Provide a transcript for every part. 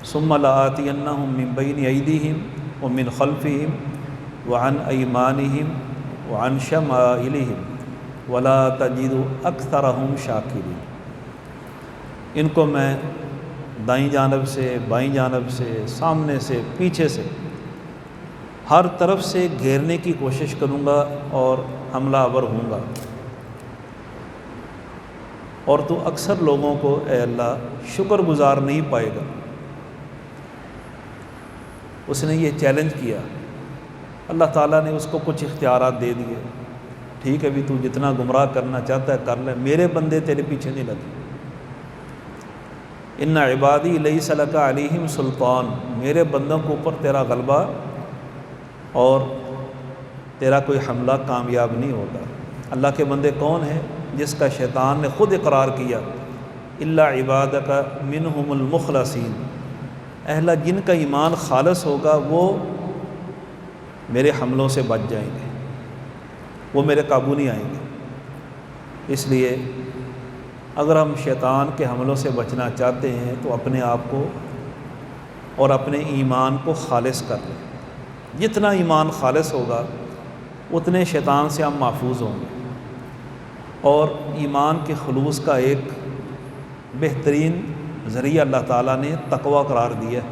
ثم لآتینہم من بین ایدیہم ومن خلفہم وعن ایمانہم وعن شمائلہم ولا تجد اکثرہم شاکرین۔ ان کو میں دائیں جانب سے، بائیں جانب سے، سامنے سے، پیچھے سے، ہر طرف سے گھیرنے کی کوشش کروں گا اور حملہ آور ہوں گا، اور تو اکثر لوگوں کو اے اللہ شکر گزار نہیں پائے گا۔ اس نے یہ چیلنج کیا، اللہ تعالیٰ نے اس کو کچھ اختیارات دے دیے، ٹھیک ہے بھی تو جتنا گمراہ کرنا چاہتا ہے کر لے، میرے بندے تیرے پیچھے نہیں لگے۔ ان عبادی لیس لک علیہم سلطان، میرے بندوں کے اوپر تیرا غلبہ اور تیرا کوئی حملہ کامیاب نہیں ہوگا۔ اللہ کے بندے کون ہیں؟ جس کا شیطان نے خود اقرار کیا، الا عبادک منہم المخلصین، اہل جن کا ایمان خالص ہوگا وہ میرے حملوں سے بچ جائیں گے، وہ میرے قابو نہیں آئیں گے۔ اس لیے اگر ہم شیطان کے حملوں سے بچنا چاہتے ہیں تو اپنے آپ کو اور اپنے ایمان کو خالص کر لیں۔ جتنا ایمان خالص ہوگا اتنے شیطان سے ہم محفوظ ہوں گے۔ اور ایمان کے خلوص کا ایک بہترین ذریعہ اللہ تعالیٰ نے تقوی قرار دیا ہے۔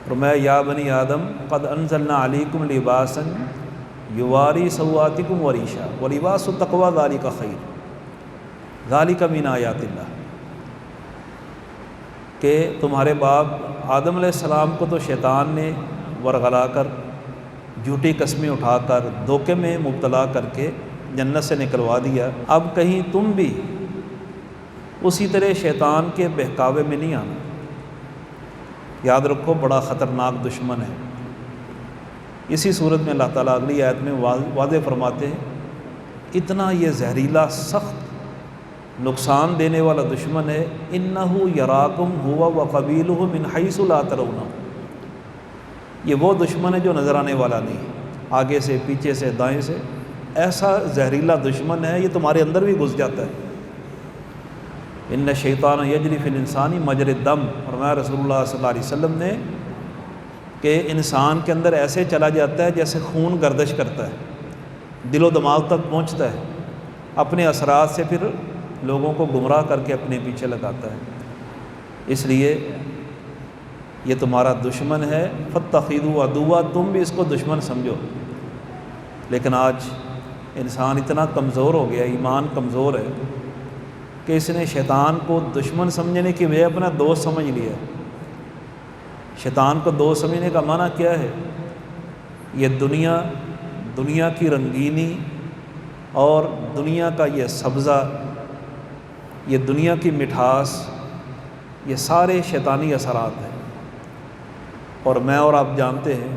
فرمایا یا بنی آدم قد انزلنا علیکم لباسا یواری سوآتکم وریشا ولباس التقوی ذالک خیر ذالک من آیات اللہ، کہ تمہارے باپ آدم علیہ السلام کو تو شیطان نے ورغلا کر، جھوٹی قسمیں اٹھا کر، دھوکے میں مبتلا کر کے جنت سے نکلوا دیا، اب کہیں تم بھی اسی طرح شیطان کے بہکاوے میں نہیں آنا۔ یاد رکھو بڑا خطرناک دشمن ہے۔ اسی صورت میں اللہ تعالیٰ اگلی آیت میں واضح فرماتے ہیں اتنا یہ زہریلا، سخت، نقصان دینے والا دشمن ہے، انہو یراکم ہوا وقبیلہ من حیث لا ترونہ، یہ وہ دشمن ہے جو نظر آنے والا نہیں، آگے سے، پیچھے سے، دائیں سے، ایسا زہریلا دشمن ہے، یہ تمہارے اندر بھی گھس جاتا ہے۔ ان الشیطان یجری فی الانسان مجری الدم، فرمایا رسول اللہ صلی اللہ علیہ وسلم نے کہ انسان کے اندر ایسے چلا جاتا ہے جیسے خون گردش کرتا ہے، دل و دماغ تک پہنچتا ہے، اپنے اثرات سے پھر لوگوں کو گمراہ کر کے اپنے پیچھے لگاتا ہے۔ اس لیے یہ تمہارا دشمن ہے، فاتخذوا عدوا، تم بھی اس کو دشمن سمجھو۔ لیکن آج انسان اتنا کمزور ہو گیا، ایمان کمزور ہے کہ اس نے شیطان کو دشمن سمجھنے کی بجائے اپنا دوست سمجھ لیا۔ شیطان کو دوست سمجھنے کا معنی کیا ہے؟ یہ دنیا کی رنگینی اور دنیا کا یہ سبزہ، یہ دنیا کی مٹھاس، یہ سارے شیطانی اثرات ہیں۔ اور میں اور آپ جانتے ہیں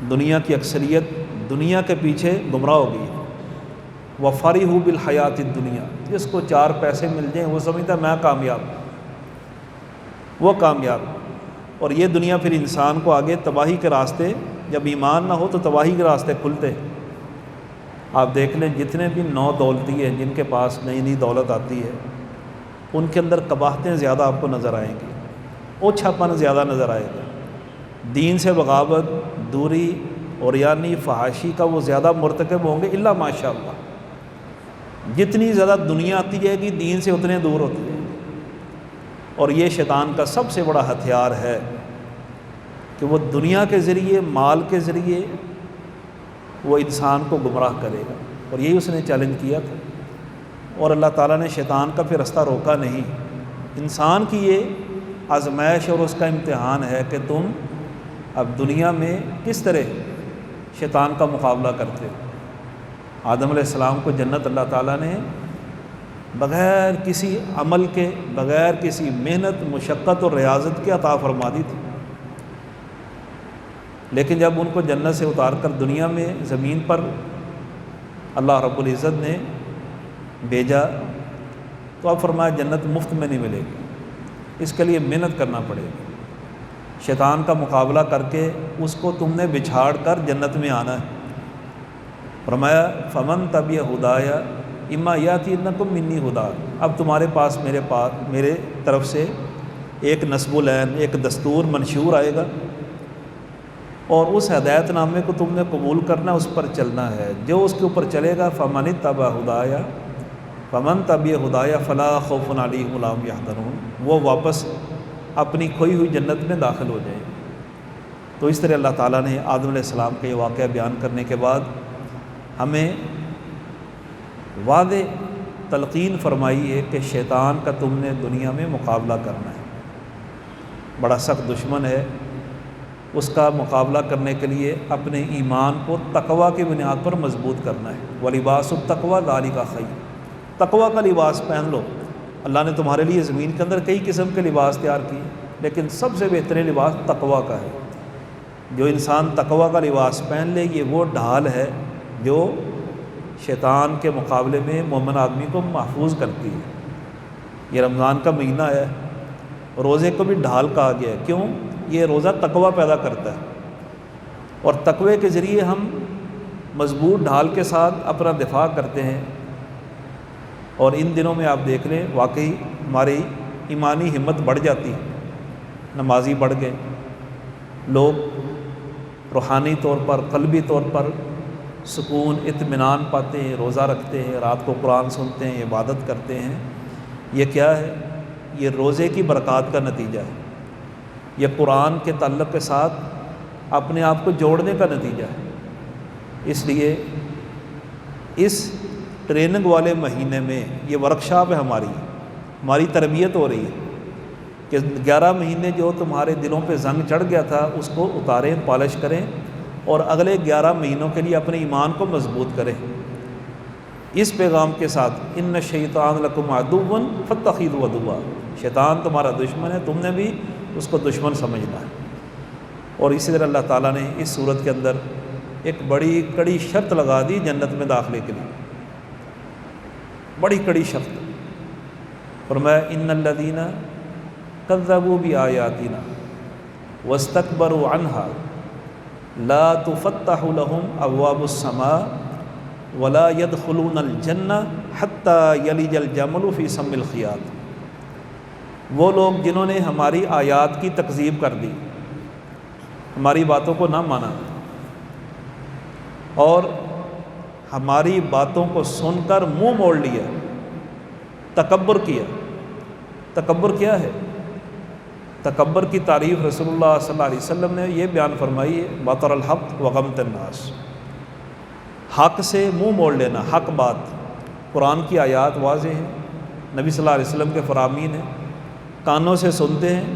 دنیا کی اکثریت دنیا کے پیچھے گمراہ ہو گئی ہے۔ وَفَرِحُوا بِالْحَيَاةِ الدُّنْيَا، جس کو 4 پیسے مل جائیں وہ سمجھتا ہے میں کامیاب، وہ کامیاب۔ اور یہ دنیا پھر انسان کو آگے تباہی کے راستے، جب ایمان نہ ہو تو تباہی کے راستے کھلتے ہیں۔ آپ دیکھ لیں جتنے بھی نو دولتی ہیں جن کے پاس نئی نئی دولت آتی ہے، ان کے اندر قباحتیں زیادہ آپ کو نظر آئیں گی، اوچھا پن زیادہ نظر آئے گا، دین سے بغاوت، دوری اور یعنی فحاشی کا وہ زیادہ مرتکب ہوں گے، الا ماشاء اللہ۔ جتنی زیادہ دنیا آتی جائے گی دین سے اتنے دور ہوتے ہیں۔ اور یہ شیطان کا سب سے بڑا ہتھیار ہے کہ وہ دنیا کے ذریعے، مال کے ذریعے وہ انسان کو گمراہ کرے گا، اور یہی اس نے چیلنج کیا تھا۔ اور اللہ تعالیٰ نے شیطان کا پھر رستہ روکا نہیں۔ انسان کی یہ آزمائش اور اس کا امتحان ہے کہ تم اب دنیا میں کس طرح شیطان کا مقابلہ کرتے ہو۔ آدم علیہ السلام کو جنت اللہ تعالیٰ نے بغیر کسی عمل کے، بغیر کسی محنت، مشقت اور ریاضت کے عطا فرما دی تھی، لیکن جب ان کو جنت سے اتار کر دنیا میں زمین پر اللہ رب العزت نے بھیجا تو اب فرمایا جنت مفت میں نہیں ملے گی، اس کے لیے محنت کرنا پڑے گی، شیطان کا مقابلہ کر کے اس کو تم نے بچھاڑ کر جنت میں آنا ہے۔ فرمایا فمن تبع ہدایا اما یاتینکم منی ہدا، اب تمہارے پاس میرے طرف سے ایک نصب العین، ایک دستور منشور آئے گا، اور اس ہدایت نامے کو تم نے قبول کرنا، اس پر چلنا ہے۔ جو اس کے اوپر چلے گا فمن اتبع ہدایا فمن تبع ہدایا فلا خوف علیہم ولا هم یحزنون، وہ واپس اپنی کھوئی ہوئی جنت میں داخل ہو جائیں۔ تو اس طرح اللہ تعالیٰ نے آدم علیہ السلام کا یہ واقعہ بیان کرنے کے بعد ہمیں واضح تلقین فرمائی ہے کہ شیطان کا تم نے دنیا میں مقابلہ کرنا ہے، بڑا سخت دشمن ہے، اس کا مقابلہ کرنے کے لیے اپنے ایمان کو تقوی کی بنیاد پر مضبوط کرنا ہے۔ وَلِبَاسُ التَّقْوَىٰ ذَلِكَ خَيْرٌ، تقوی کا لباس پہن لو۔ اللہ نے تمہارے لیے زمین کے اندر کئی قسم کے لباس تیار کیے، لیکن سب سے بہترین لباس تقوی کا ہے۔ جو انسان تقوی کا لباس پہن لے، یہ وہ ڈھال ہے جو شیطان کے مقابلے میں مومن آدمی کو محفوظ کرتی ہے۔ یہ رمضان کا مہینہ ہے، روزے کو بھی ڈھال کہا گیا ہے، کیوں؟ یہ روزہ تقوی پیدا کرتا ہے، اور تقوی کے ذریعے ہم مضبوط ڈھال کے ساتھ اپنا دفاع کرتے ہیں۔ اور ان دنوں میں آپ دیکھ لیں، واقعی ہماری ایمانی ہمت بڑھ جاتی ہے، نمازی بڑھ گئے، لوگ روحانی طور پر، قلبی طور پر سکون، اطمینان پاتے ہیں، روزہ رکھتے ہیں، رات کو قرآن سنتے ہیں، عبادت کرتے ہیں۔ یہ کیا ہے؟ یہ روزے کی برکات کا نتیجہ ہے، یہ قرآن کے تعلق کے ساتھ اپنے آپ کو جوڑنے کا نتیجہ ہے۔ اس لیے اس ٹریننگ والے مہینے میں یہ ورکشاپ ہے، ہماری تربیت ہو رہی ہے کہ 11 مہینے جو تمہارے دلوں پہ زنگ چڑھ گیا تھا اس کو اتاریں، پالش کریں، اور اگلے 11 مہینوں کے لیے اپنے ایمان کو مضبوط کریں اس پیغام کے ساتھ، ان الشیطان لکم عدو فاتخذوہ عدوا، شیطان تمہارا دشمن ہے، تم نے بھی اس کو دشمن سمجھنا ہے۔ اور اسی طرح اللہ تعالیٰ نے اس صورت کے اندر ایک بڑی کڑی شرط لگا دی جنت میں داخلے کے لیے، بڑی کڑی شرط۔ فرمایا ان الذین کذبوا بآیاتنا واستکبروا عنہا لا تفتح لهم ابواب السماء ولا يدخلون الجنہ حتی یلج الجمل فی سم الخیاط، وہ لوگ جنہوں نے ہماری آیات کی تکذیب کر دی، ہماری باتوں کو نہ مانا، اور ہماری باتوں کو سن کر منہ موڑ لیا، تکبر کیا۔ تکبر کیا ہے؟ تکبر کی تعریف رسول اللہ صلی اللہ علیہ وسلم نے یہ بیان فرمائی ہے، بطر الحق وغمط الناس، حق سے منہ موڑ لینا، حق بات۔ قرآن کی آیات واضح ہیں، نبی صلی اللہ علیہ وسلم کے فرامین ہیں، کانوں سے سنتے ہیں،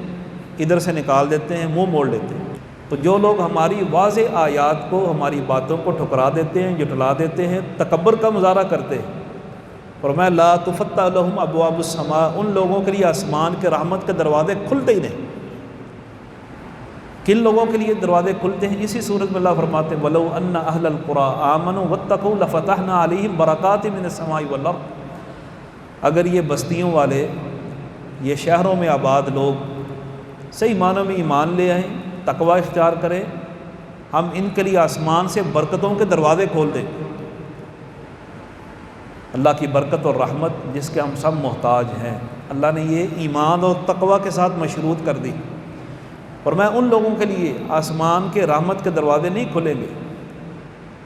ادھر سے نکال دیتے ہیں، منہ موڑ لیتے ہیں۔ تو جو لوگ ہماری واضح آیات کو، ہماری باتوں کو ٹھکرا دیتے ہیں، جھٹلا دیتے ہیں، تکبر کا مظاہرہ کرتے ہیں، فرمایا لا تفتح لهم ابواب السماء، ان لوگوں کے لیے آسمان کے رحمت کے دروازے کھلتے ہی نہیں۔ کن لوگوں کے لیے دروازے کھلتے ہیں؟ اسی صورت میں اللہ فرماتے ہیں وَلَوْ أَنَّ أَهْلَ الْقُرَىٰ آمَنُوا وَاتَّقَوْا لَفَتَحْنَا عَلَيْهِمْ بَرَكَاتٍ مِّنَ السَّمَاءِ وَالْأَرْضِ، اگر یہ بستیوں والے، یہ شہروں میں آباد لوگ صحیح معنوں میں ایمان لے آئیں، تقوی اختیار کریں، ہم ان کے لیے آسمان سے برکتوں کے دروازے کھول دیں۔ اللہ کی برکت اور رحمت جس کے ہم سب محتاج ہیں، اللہ نے یہ ایمان اور تقوی کے ساتھ مشروط کر دی، اور میں ان لوگوں کے لیے آسمان کے رحمت کے دروازے نہیں کھلیں گے،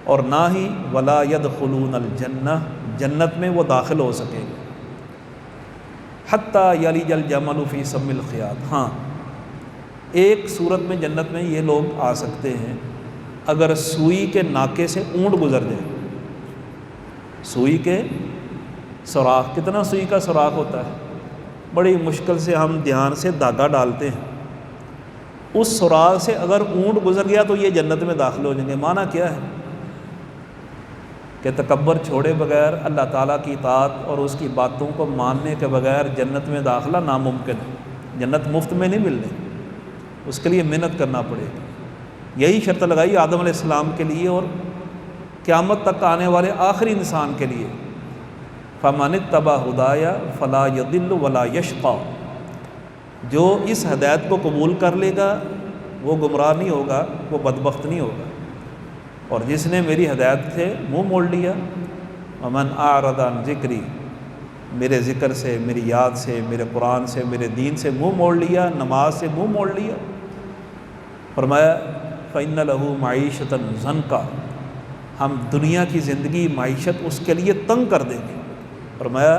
اور نہ ہی ولا يدخلون الجنہ، جنت میں وہ داخل ہو سکیں گے، حتی یلج الجمل فی سم الخیاط۔ ہاں، ایک صورت میں جنت میں یہ لوگ آ سکتے ہیں، اگر سوئی کے ناکے سے اونٹ گزر جائے۔ سوئی کے سوراخ، کتنا سوئی کا سوراخ ہوتا ہے، بڑی مشکل سے ہم دھیان سے دھاگا ڈالتے ہیں، اس سوراخ سے اگر اونٹ گزر گیا تو یہ جنت میں داخل ہو جائیں گے۔ معنی کیا ہے؟ کہ تکبر چھوڑے بغیر اللہ تعالیٰ کی اطاعت اور اس کی باتوں کو ماننے کے بغیر جنت میں داخلہ ناممکن ہے۔ جنت مفت میں نہیں ملنی، اس کے لیے محنت کرنا پڑے گی۔ یہی شرط لگائی آدم علیہ السلام کے لیے اور قیامت تک آنے والے آخری انسان کے لیے، فَمَنِ اتَّبَعَ هُدَايَ فَلَا يَضِلُّ وَلَا يَشْقَىٰ، جو اس ہدایت کو قبول کر لے گا وہ گمراہ نہیں ہوگا، وہ بدبخت نہیں ہوگا، اور جس نے میری ہدایت سے منہ موڑ لیا، وَمَنْ أَعْرَضَ عَنْ ذِكْرِي، میرے ذکر سے، میری یاد سے، میرے قرآن سے، میرے دین سے منہ موڑ لیا، نماز سے منہ موڑ لیا، فرمایا فَإِنَّ لَهُ مَعِيشَةً ضَنْكَ، ہم دنیا کی زندگی معیشت اس کے لیے تنگ کر دیں گے۔ فرمایا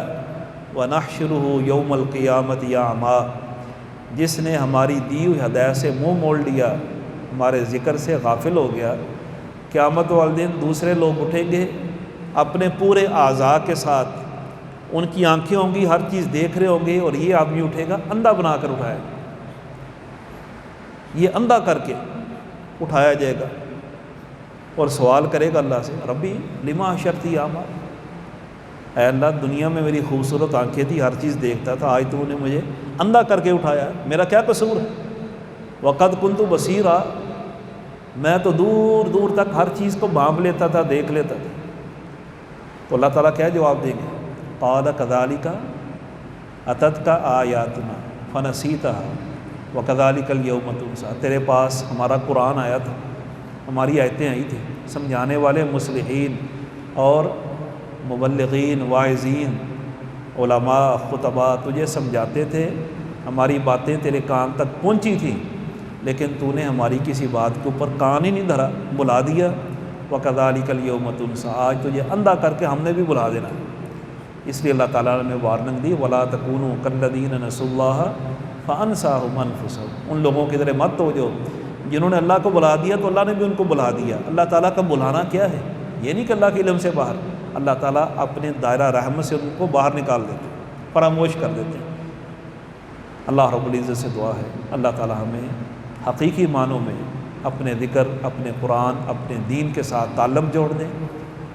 وَنَحْشُرُهُ يَوْمَ الْقِيَامَةِ أَعْمَىٰ، جس نے ہماری دی ہوئی ہدایت سے منہ موڑ لیا، ہمارے ذکر سے غافل ہو گیا، قیامت والے دن دوسرے لوگ اٹھیں گے اپنے پورے اعضاء کے ساتھ، ان کی آنکھیں ہوں گی، ہر چیز دیکھ رہے ہوں گے، اور یہ آدمی اٹھے گا اندھا بنا کر اٹھایا، یہ اندھا کر کے اٹھایا جائے گا، اور سوال کرے گا اللہ سے ربی لما حشرتی اعمیٰ، اے اللہ دنیا میں میری خوبصورت آنکھیں تھی، ہر چیز دیکھتا تھا، آج تو نے مجھے اندھا کر کے اٹھایا، میرا کیا قصور ہے؟ وقد کنت بصیرا، میں تو دور دور تک ہر چیز کو بھانپ لیتا تھا، دیکھ لیتا تھا۔ تو اللہ تعالیٰ کیا جواب دیں گے؟ قال کذالک اتتک آیاتنا فنسیتها وکذالک الیوم تنسی، تیرے پاس ہمارا قرآن آیا تھا، ہماری آیتیں آئی تھیں، سمجھانے والے مصلحین اور مبلغین، واعظین، علماء، خطباء تجھے سمجھاتے تھے، ہماری باتیں تیرے کان تک پہنچی تھیں، لیکن تو نے ہماری کسی بات کے اوپر کان ہی نہیں دھرا، بلا دیا۔ وَكَذَلِكَ الْيَوْمَ تُنسَىٰ، آج تجھے اندھا کر کے ہم نے بھی بلا دینا۔ اس لیے اللہ تعالیٰ نے وارننگ دی وَلَا تَكُونُوا كَالَّذِينَ نَسُوا اللَّهَ فَأَنسَاهُمْ أَنفُسَهُمْ، ان لوگوں کی طرح مت ہو جو جنہوں نے اللہ کو بلا دیا تو اللہ نے بھی ان کو بلا دیا۔ اللہ تعالیٰ کا بلانا کیا ہے؟ یہ نہیں کہ اللہ کے علم سے باہر، اللہ تعالیٰ اپنے دائرہ رحمت سے ان کو باہر نکال دیتے، فراموش کر دیتے۔ اللہ رب العزت سے دعا ہے اللہ تعالیٰ ہمیں حقیقی معنوں میں اپنے ذکر، اپنے قرآن، اپنے دین کے ساتھ تعلق جوڑ دیں،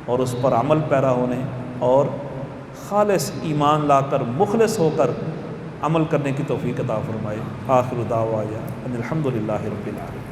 اور اس پر عمل پیرا ہونے اور خالص ایمان لا کر مخلص ہو کر عمل کرنے کی توفیق عطا فرمائے۔ آخر دعوانا ان الحمد للہ رب العالمین۔